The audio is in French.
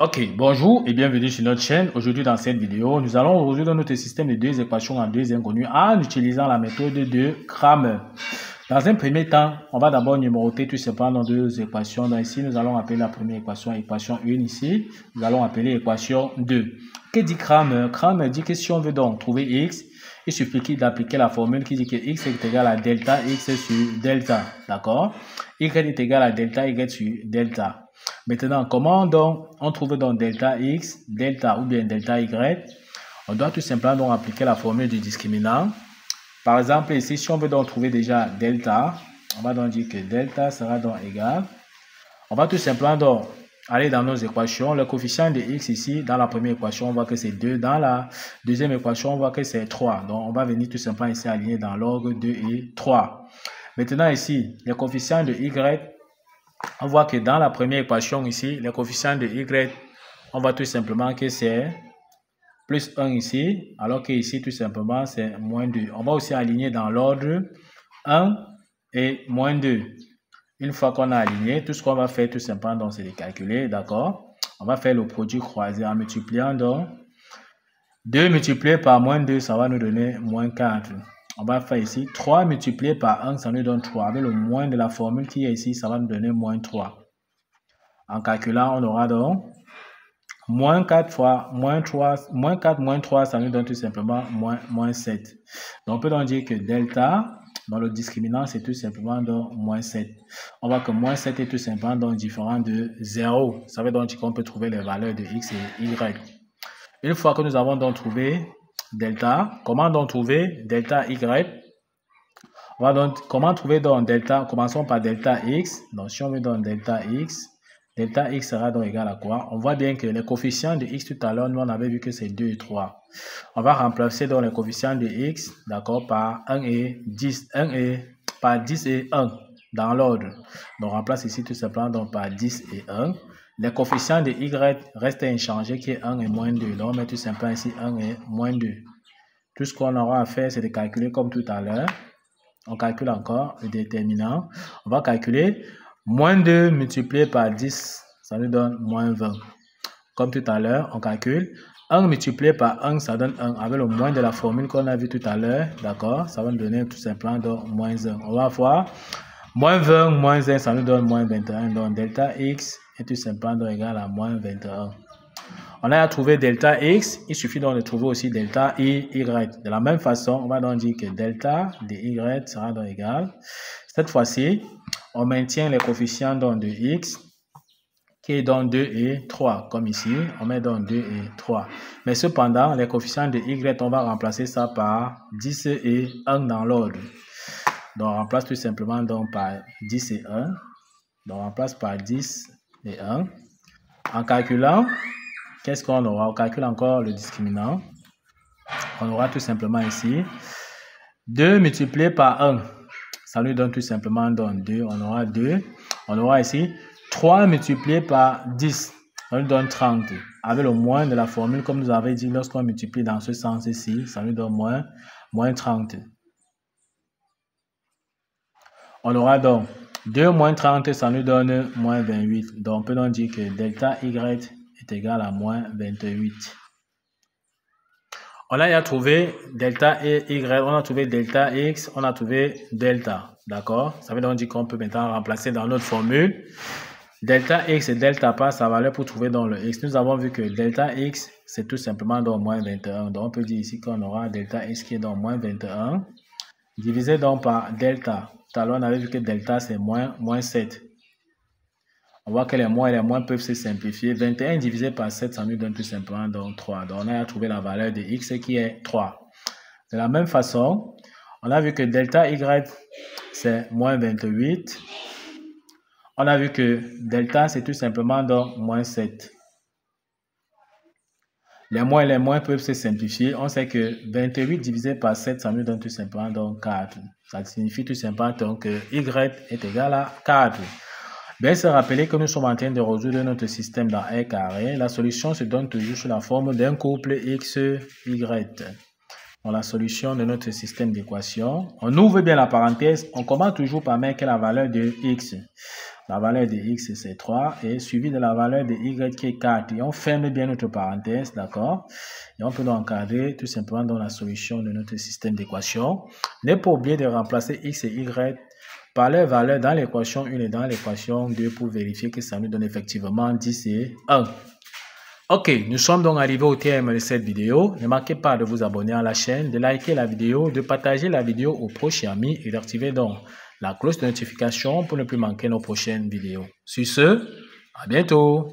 Ok, bonjour et bienvenue sur notre chaîne. Aujourd'hui dans cette vidéo, nous allons résoudre notre système de deux équations en deux inconnues en utilisant la méthode de Cramer. Dans un premier temps, on va d'abord numéroter tout simplement nos deux équations. Donc ici, nous allons appeler la première équation, équation 1 ici. Nous allons appeler équation 2. Que dit Cramer? Cramer dit que si on veut donc trouver x, il suffit d'appliquer la formule qui dit que x est égal à delta x sur delta. D'accord? Y est égal à delta y sur delta. Maintenant, comment donc on trouve donc delta x, delta ou bien delta y? On doit tout simplement donc appliquer la formule du discriminant. Par exemple, ici, si on veut donc trouver déjà delta, on va donc dire que delta sera donc égal. On va tout simplement donc aller dans nos équations. Le coefficient de x ici, dans la première équation, on voit que c'est 2. Dans la deuxième équation, on voit que c'est 3. Donc, on va venir tout simplement ici aligner dans l'ordre 2 et 3. Maintenant, ici, les coefficients de y, on voit que dans la première équation ici, les coefficients de y, on voit tout simplement que c'est plus 1 ici, alors que ici, tout simplement, c'est moins 2. On va aussi aligner dans l'ordre 1 et moins 2. Une fois qu'on a aligné, tout ce qu'on va faire tout simplement, c'est de calculer, d'accord? On va faire le produit croisé en multipliant donc 2 multiplié par moins 2, ça va nous donner moins 4. On va faire ici 3 multiplié par 1, ça nous donne 3. Avec le moins de la formule qui est ici, ça va nous donner moins 3. En calculant, on aura donc moins 4 fois moins 3, moins 4 moins 3, ça nous donne tout simplement moins 7. Donc, on peut donc dire que delta, dans le discriminant, c'est tout simplement donc moins 7. On voit que moins 7 est tout simplement donc différent de 0. Ça veut donc dire qu'on peut trouver les valeurs de x et y. Une fois que nous avons donc trouvé delta, comment donc trouver delta y? On va donc, comment trouver donc delta? Commençons par delta x. Donc, si on veut donc delta x sera donc égal à quoi? On voit bien que les coefficients de x tout à l'heure, nous on avait vu que c'est 2 et 3. On va remplacer donc les coefficients de x, d'accord, par 1 et 10, par 10 et 1 dans l'ordre. Donc, on remplace ici tout simplement donc par 10 et 1. Les coefficients de y restent inchangés qui est 1 et moins 2. Donc, on met tout simplement ici 1 et moins 2. Tout ce qu'on aura à faire, c'est de calculer comme tout à l'heure. On calcule encore le déterminant. On va calculer moins 2 multiplié par 10, ça nous donne moins 20. Comme tout à l'heure, on calcule 1 multiplié par 1, ça donne 1. Avec le moins de la formule qu'on a vu tout à l'heure, d'accord, ça va nous donner tout simplement donc moins 1. On va voir moins 20, moins 1, ça nous donne moins 21. Donc delta x est tout simplement donc égal à moins 21. On a trouvé delta x, il suffit donc de trouver aussi delta y. De la même façon, on va donc dire que delta de y sera donc égal. Cette fois-ci, on maintient les coefficients donc de x, qui est donc 2 et 3, comme ici. On met donc 2 et 3. Mais cependant, les coefficients de y, on va remplacer ça par 10 et 1 dans l'ordre. Donc, on remplace tout simplement donc par 10 et 1. Donc, on remplace par 10 et 1. En calculant, qu'est-ce qu'on aura? On calcule encore le discriminant. On aura tout simplement ici 2 multiplié par 1. Ça nous donne tout simplement donc 2. On aura 2. On aura ici 3 multiplié par 10. Ça nous donne 30. Avec le moins de la formule, comme nous avons dit, lorsqu'on multiplie dans ce sens ici, ça nous donne moins 30. On aura donc 2 moins 30, ça nous donne moins 28. Donc, on peut donc dire que delta y est égal à moins 28. On a trouvé delta y, on a trouvé delta x, on a trouvé delta. D'accord? Ça veut donc dire qu'on peut maintenant remplacer dans notre formule. Delta x et delta par sa valeur pour trouver dans le x. Nous avons vu que delta x, c'est tout simplement dans moins 21. Donc, on peut dire ici qu'on aura delta x qui est dans moins 21. Divisé donc par delta. Tout à l'heure, on avait vu que delta, c'est moins 7. On voit que les moins et les moins peuvent se simplifier. 21 divisé par 7, ça nous donne tout simplement donc 3. Donc, on a trouvé la valeur de x qui est 3. De la même façon, on a vu que delta y, c'est moins 28. On a vu que delta, c'est tout simplement donc moins 7. Les moins et les moins peuvent se simplifier. On sait que 28 divisé par 7, ça nous donne tout simplement donc 4. Ça signifie tout simplement donc que y est égal à 4. Bien se rappeler que nous sommes en train de résoudre notre système dans R carré. La solution se donne toujours sous la forme d'un couple x, y. Dans la solution de notre système d'équation, on ouvre bien la parenthèse. On commence toujours par mettre la valeur de x. la valeur de x c'est 3 et suivi de la valeur de y qui est 4. Et on ferme bien notre parenthèse, d'accord? Et on peut donc encadrer tout simplement dans la solution de notre système d'équation. N'est pas oublié de remplacer x et y par leur valeur dans l'équation 1 et dans l'équation 2 pour vérifier que ça nous donne effectivement 10 et 1. Ok, nous sommes donc arrivés au terme de cette vidéo. Ne manquez pas de vous abonner à la chaîne, de liker la vidéo, de partager la vidéo aux proches amis et d'activer donc la cloche de notification pour ne plus manquer nos prochaines vidéos. Sur ce, à bientôt!